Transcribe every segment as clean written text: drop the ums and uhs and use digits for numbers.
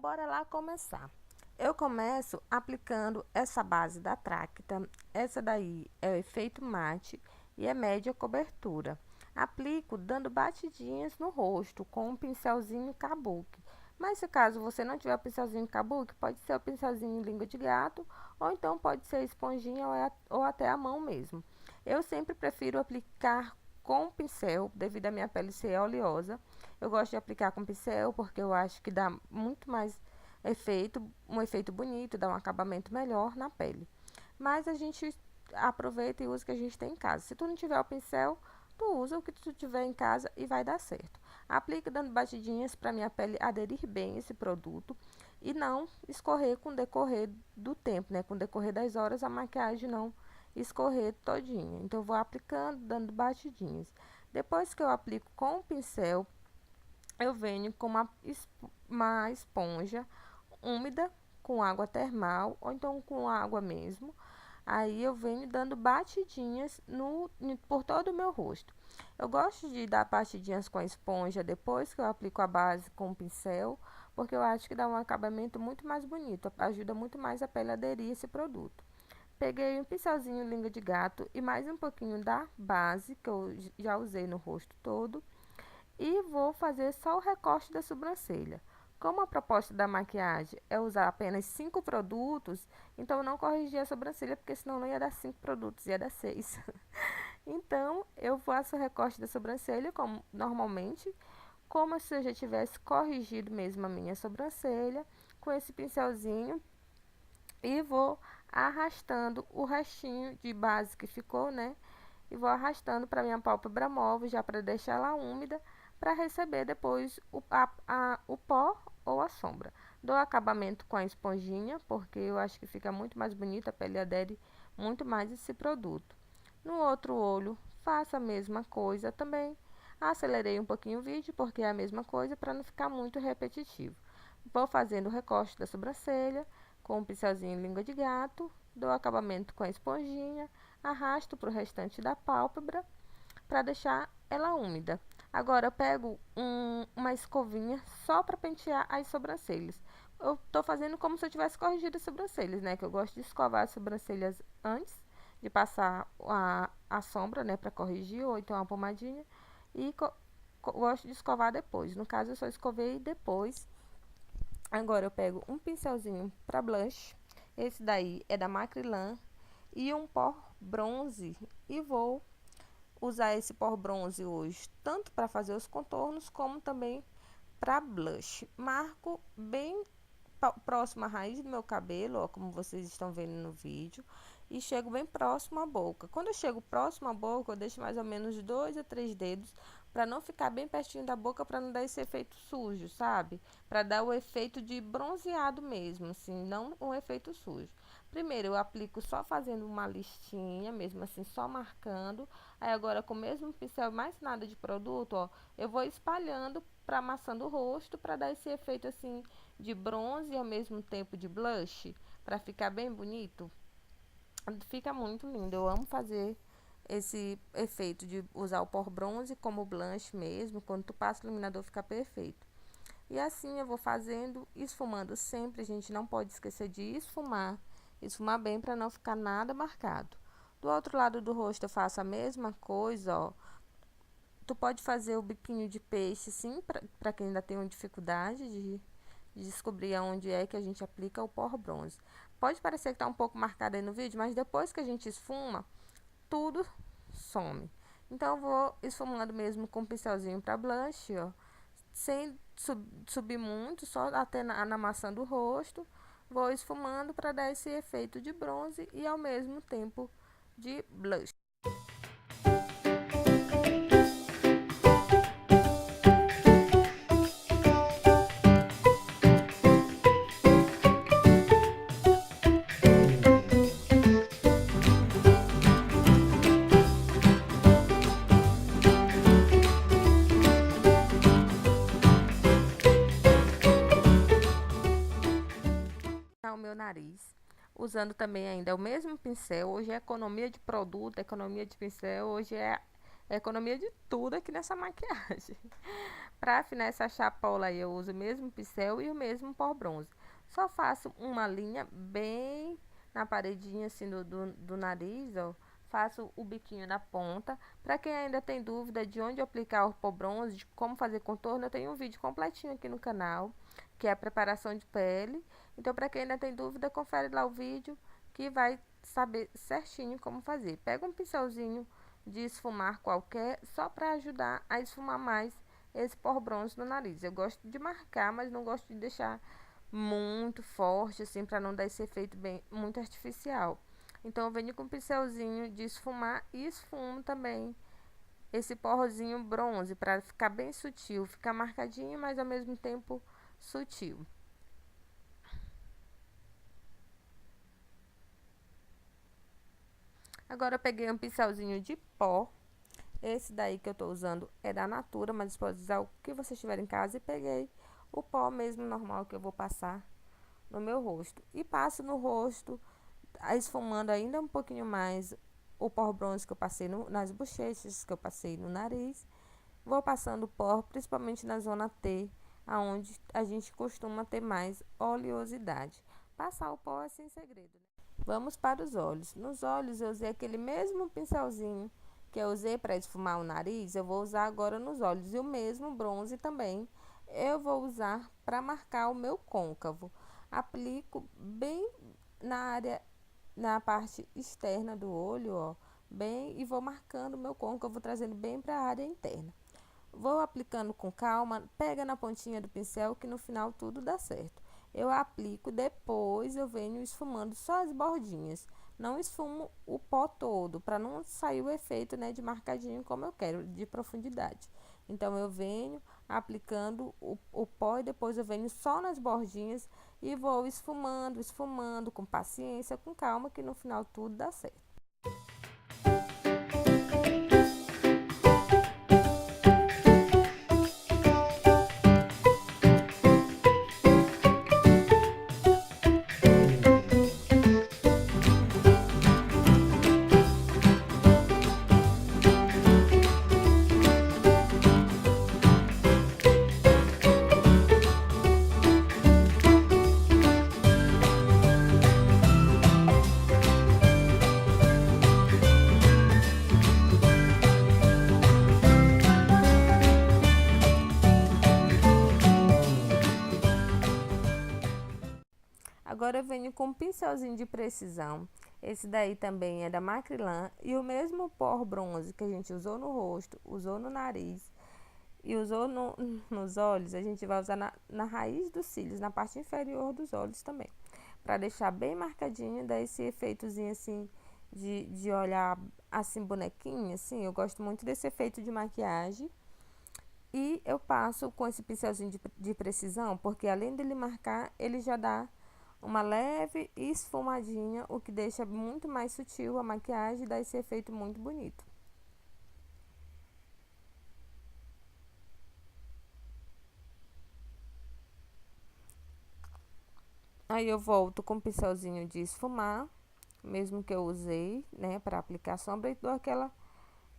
bora lá começar. Eu começo aplicando essa base da Tracta. Essa daí é o efeito mate e é média cobertura. Aplico dando batidinhas no rosto com um pincelzinho kabuki. Mas se caso você não tiver o pincelzinho kabuki, pode ser o pincelzinho língua de gato, ou então pode ser a esponjinha ou até a mão mesmo. Eu sempre prefiro aplicar com pincel, devido à minha pele ser oleosa. Eu gosto de aplicar com pincel porque eu acho que dá muito mais efeito, um efeito bonito, dá um acabamento melhor na pele. Mas a gente aproveita e usa o que a gente tem em casa. Se tu não tiver o pincel, tu usa o que tu tiver em casa e vai dar certo. Aplique dando batidinhas para minha pele aderir bem esse produto e não escorrer com o decorrer do tempo, né? Com o decorrer das horas a maquiagem não escorrer todinha. Então eu vou aplicando, dando batidinhas. Depois que eu aplico com o pincel, eu venho com uma esponja úmida com água termal ou então com água mesmo. Aí eu venho dando batidinhas por todo o meu rosto. Eu gosto de dar batidinhas com a esponja depois que eu aplico a base com o pincel, porque eu acho que dá um acabamento muito mais bonito, ajuda muito mais a pele a aderir a esse produto. Peguei um pincelzinho língua de gato e mais um pouquinho da base, que eu já usei no rosto todo, e vou fazer só o recorte da sobrancelha. Como a proposta da maquiagem é usar apenas 5 produtos, então eu não corrigi a sobrancelha, porque senão não ia dar 5 produtos, ia dar 6. Então, eu faço o recorte da sobrancelha, como normalmente, como se eu já tivesse corrigido mesmo a minha sobrancelha, com esse pincelzinho, e vou arrastando o restinho de base que ficou, né? E vou arrastando para minha pálpebra móvel, já para deixar ela úmida, para receber depois o pó ou a sombra. Dou acabamento com a esponjinha, porque eu acho que fica muito mais bonita, a pele adere muito mais esse produto. No outro olho, faço a mesma coisa também. Acelerei um pouquinho o vídeo, porque é a mesma coisa, para não ficar muito repetitivo. Vou fazendo o recorte da sobrancelha, com um pincelzinho língua de gato, dou acabamento com a esponjinha, arrasto para o restante da pálpebra para deixar ela úmida. Agora eu pego uma escovinha só para pentear as sobrancelhas. Eu estou fazendo como se eu tivesse corrigido as sobrancelhas, né? Que eu gosto de escovar as sobrancelhas antes de passar a sombra, né? Para corrigir, ou então a pomadinha. E gosto de escovar depois. No caso, eu só escovei depois. Agora eu pego um pincelzinho para blush. Esse daí é da Macrylan. E um pó bronze. E vou usar esse pó bronze hoje, tanto para fazer os contornos, como também para blush. Marco bem próximo à raiz do meu cabelo, ó, como vocês estão vendo no vídeo, e chego bem próximo à boca. Quando eu chego próximo à boca, eu deixo mais ou menos 2 a 3 dedos, para não ficar bem pertinho da boca, para não dar esse efeito sujo, sabe? Para dar o efeito de bronzeado mesmo, assim, não um efeito sujo. Primeiro eu aplico só fazendo uma listinha, mesmo assim, só marcando. Aí agora com o mesmo pincel, mais nada de produto, ó, eu vou espalhando para amassando o rosto, para dar esse efeito assim de bronze e ao mesmo tempo de blush, para ficar bem bonito. Fica muito lindo, eu amo fazer esse efeito de usar o pó bronze como blush mesmo, quando tu passa o iluminador fica perfeito. E assim eu vou fazendo, esfumando sempre, a gente não pode esquecer de esfumar, esfumar bem para não ficar nada marcado. Do outro lado do rosto eu faço a mesma coisa, ó. Tu pode fazer o biquinho de peixe, sim, para quem ainda tem uma dificuldade de descobrir aonde é que a gente aplica o pó bronze. Pode parecer que tá um pouco marcado aí no vídeo, mas depois que a gente esfuma, tudo some. Então, eu vou esfumando mesmo com um pincelzinho para blush, ó, sem subir muito, só até na maçã do rosto. Vou esfumando para dar esse efeito de bronze e ao mesmo tempo de blush. O meu nariz, usando também ainda o mesmo pincel. Hoje é economia de produto, economia de pincel, hoje é economia de tudo aqui nessa maquiagem. Para afinar essa chapola aí, eu uso o mesmo pincel e o mesmo pó bronze. Só faço uma linha bem na paredinha assim do nariz, ó. Faço o biquinho na ponta. Para quem ainda tem dúvida de onde aplicar o pó bronze, de como fazer contorno, eu tenho um vídeo completinho aqui no canal, que é a preparação de pele. Então, para quem ainda tem dúvida, confere lá o vídeo que vai saber certinho como fazer. Pega um pincelzinho de esfumar qualquer, só para ajudar a esfumar mais esse pó bronze no nariz. Eu gosto de marcar, mas não gosto de deixar muito forte, assim, para não dar esse efeito bem muito artificial. Então, eu venho com um pincelzinho de esfumar e esfumo também esse porrozinho bronze para ficar bem sutil, ficar marcadinho, mas ao mesmo tempo sutil. Agora eu peguei um pincelzinho de pó. Esse daí que eu tô usando é da Natura, mas pode usar o que você tiver em casa. E peguei o pó mesmo normal que eu vou passar no meu rosto. E passo no rosto, esfumando ainda um pouquinho mais o pó bronze que eu passei nas bochechas, que eu passei no nariz. Vou passando o pó, principalmente na zona T, aonde a gente costuma ter mais oleosidade. Passar o pó é sem segredo, né? Vamos para os olhos. Nos olhos eu usei aquele mesmo pincelzinho que eu usei para esfumar o nariz, eu vou usar agora nos olhos. E o mesmo bronze também eu vou usar para marcar o meu côncavo. Aplico bem na área, na parte externa do olho, ó, bem, e vou marcando o meu côncavo, trazendo bem para a área interna. Vou aplicando com calma, pega na pontinha do pincel que no final tudo dá certo. Eu aplico, depois eu venho esfumando só as bordinhas. Não esfumo o pó todo, para não sair o efeito, né, de marcadinho como eu quero, de profundidade. Então, eu venho aplicando o pó e depois eu venho só nas bordinhas e vou esfumando, esfumando, com paciência, com calma, que no final tudo dá certo. Agora eu venho com um pincelzinho de precisão. Esse daí também é da Macrylan. E o mesmo pó bronze que a gente usou no rosto, usou no nariz e usou nos olhos, a gente vai usar na raiz dos cílios, na parte inferior dos olhos também. Pra deixar bem marcadinho, dar esse efeitozinho assim de olhar assim bonequinho, assim. Eu gosto muito desse efeito de maquiagem. E eu passo com esse pincelzinho de precisão, porque além dele marcar, ele já dá uma leve esfumadinha, o que deixa muito mais sutil a maquiagem e dá esse efeito muito bonito. Aí eu volto com o pincelzinho de esfumar, mesmo que eu usei, né, para aplicar sombra, e dou aquela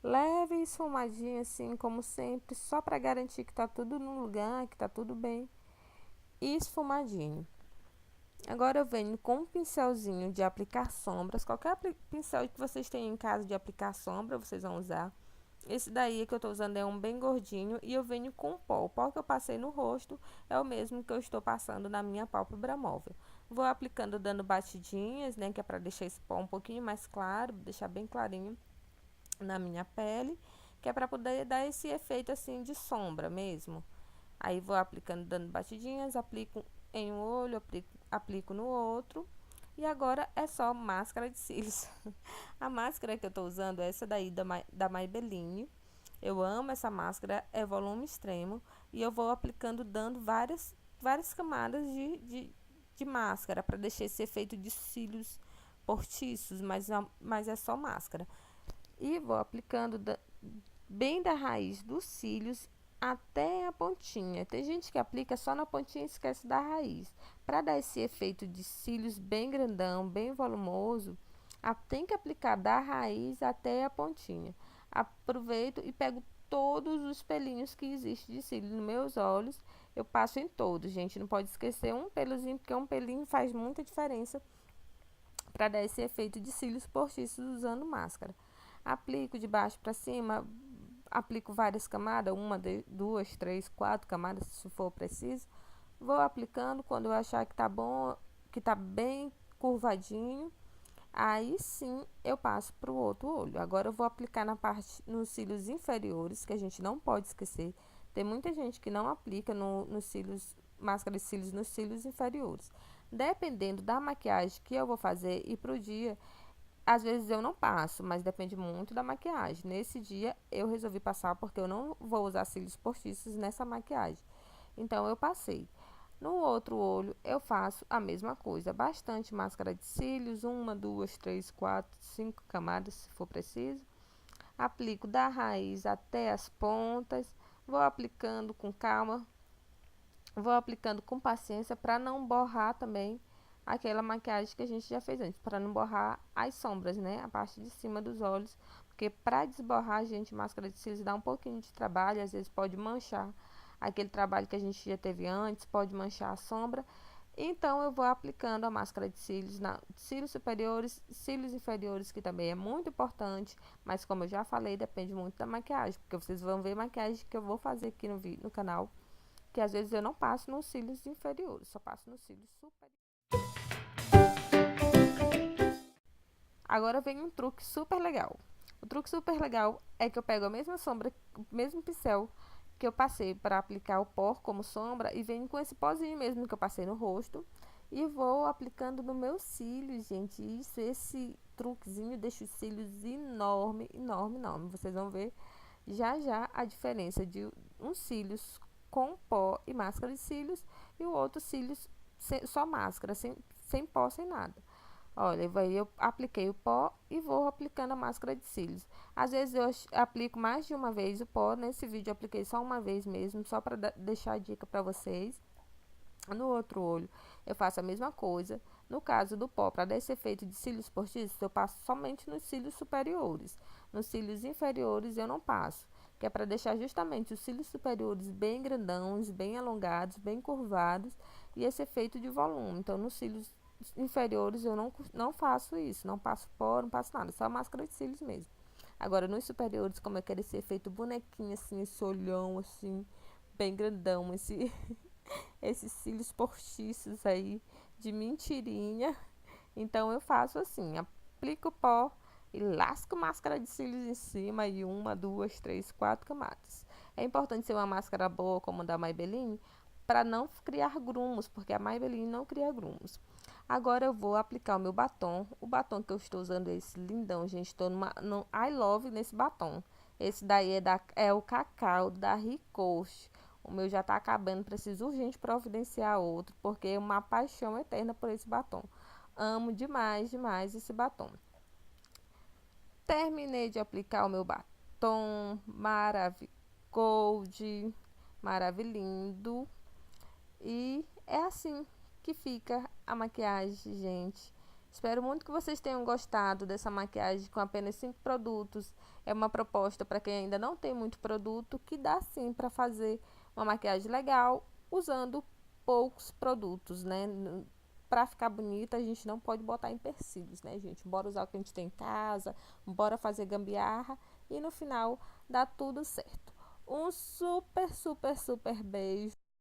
leve esfumadinha assim, como sempre, só para garantir que tá tudo no lugar, que tá tudo bem esfumadinho. Agora eu venho com um pincelzinho de aplicar sombras, qualquer pincel que vocês tenham em casa de aplicar sombra, vocês vão usar. Esse daí que eu tô usando é um bem gordinho e eu venho com pó. O pó que eu passei no rosto é o mesmo que eu estou passando na minha pálpebra móvel. Vou aplicando dando batidinhas, né, que é pra deixar esse pó um pouquinho mais claro, deixar bem clarinho na minha pele, que é pra poder dar esse efeito assim de sombra mesmo. Aí vou aplicando, dando batidinhas, aplico em um olho, aplico no outro. E agora é só máscara de cílios. A máscara que eu tô usando é essa daí da Maybelline. Eu amo essa máscara, é volume extremo. E eu vou aplicando, dando várias camadas de máscara, para deixar esse efeito de cílios postiços, mas é só máscara. E vou aplicando bem da raiz dos cílios até a pontinha. Tem gente que aplica só na pontinha e esquece da raiz. Para dar esse efeito de cílios bem grandão, bem volumoso, tem que aplicar da raiz até a pontinha. Aproveito e pego todos os pelinhos que existem de cílio nos meus olhos. Eu passo em todos, gente. Não pode esquecer um pelozinho, porque um pelinho faz muita diferença para dar esse efeito de cílios postiços usando máscara. Aplico de baixo para cima, aplico várias camadas, uma, duas, três, quatro camadas, se for preciso. Vou aplicando quando eu achar que tá bom, que tá bem curvadinho. Aí sim eu passo para o outro olho. Agora eu vou aplicar na parte, nos cílios inferiores, que a gente não pode esquecer. Tem muita gente que não aplica nos cílios, máscara de cílios nos cílios inferiores. Dependendo da maquiagem que eu vou fazer e pro dia, às vezes eu não passo, mas depende muito da maquiagem. Nesse dia eu resolvi passar porque eu não vou usar cílios postiços nessa maquiagem. Então eu passei. No outro olho, eu faço a mesma coisa. Bastante máscara de cílios, uma, duas, três, quatro, cinco camadas, se for preciso. Aplico da raiz até as pontas. Vou aplicando com calma. Vou aplicando com paciência para não borrar também aquela maquiagem que a gente já fez antes. Para não borrar as sombras, né? A parte de cima dos olhos. Porque para desborrar, gente, máscara de cílios dá um pouquinho de trabalho. Às vezes pode manchar aquele trabalho que a gente já teve antes, pode manchar a sombra. Então, eu vou aplicando a máscara de cílios, cílios superiores, cílios inferiores, que também é muito importante, mas como eu já falei, depende muito da maquiagem, porque vocês vão ver maquiagem que eu vou fazer aqui no canal, que às vezes eu não passo nos cílios inferiores, só passo nos cílios superiores. Agora vem um truque super legal. O truque super legal é que eu pego a mesma sombra, o mesmo pincel que eu passei para aplicar o pó como sombra e venho com esse pozinho mesmo que eu passei no rosto e vou aplicando no meu cílio, gente. Isso, esse truquezinho deixa os cílios enorme, enorme, enorme. Vocês vão ver já já a diferença de um cílios com pó e máscara de cílios e o outro cílios só máscara, sem pó, sem nada. Olha, eu apliquei o pó e vou aplicando a máscara de cílios. Às vezes eu aplico mais de uma vez o pó. Nesse vídeo eu apliquei só uma vez mesmo, só para deixar a dica para vocês. No outro olho eu faço a mesma coisa. No caso do pó, para dar esse efeito de cílios postiços, eu passo somente nos cílios superiores. Nos cílios inferiores eu não passo, que é para deixar justamente os cílios superiores bem grandões, bem alongados, bem curvados e esse efeito de volume. Então, nos cílios inferiores eu não faço isso, não passo pó, não passo nada, só máscara de cílios mesmo. Agora, nos superiores, como eu quero esse efeito bonequinho, assim, esse olhão, assim, bem grandão, esses cílios postiços aí, de mentirinha. Então, eu faço assim, aplico pó e lasco máscara de cílios em cima e uma, duas, três, quatro camadas. É importante ser uma máscara boa, como a da Maybelline, para não criar grumos, porque a Maybelline não cria grumos. Agora eu vou aplicar o meu batom. O batom que eu estou usando é esse lindão, gente. Estou no I Love nesse batom. Esse daí é o Cacau da Ricoche. O meu já tá acabando, preciso urgente providenciar outro, porque é uma paixão eterna por esse batom. Amo demais, demais esse batom. Terminei de aplicar o meu batom Maravigold, Maravilhindo. E é assim que fica a maquiagem, gente. Espero muito que vocês tenham gostado dessa maquiagem com apenas 5 produtos. É uma proposta para quem ainda não tem muito produto, que dá sim para fazer uma maquiagem legal usando poucos produtos, né? Para ficar bonita, a gente não pode botar empecilhos, né, gente? Bora usar o que a gente tem em casa, bora fazer gambiarra e no final dá tudo certo. Um super, super, super beijo.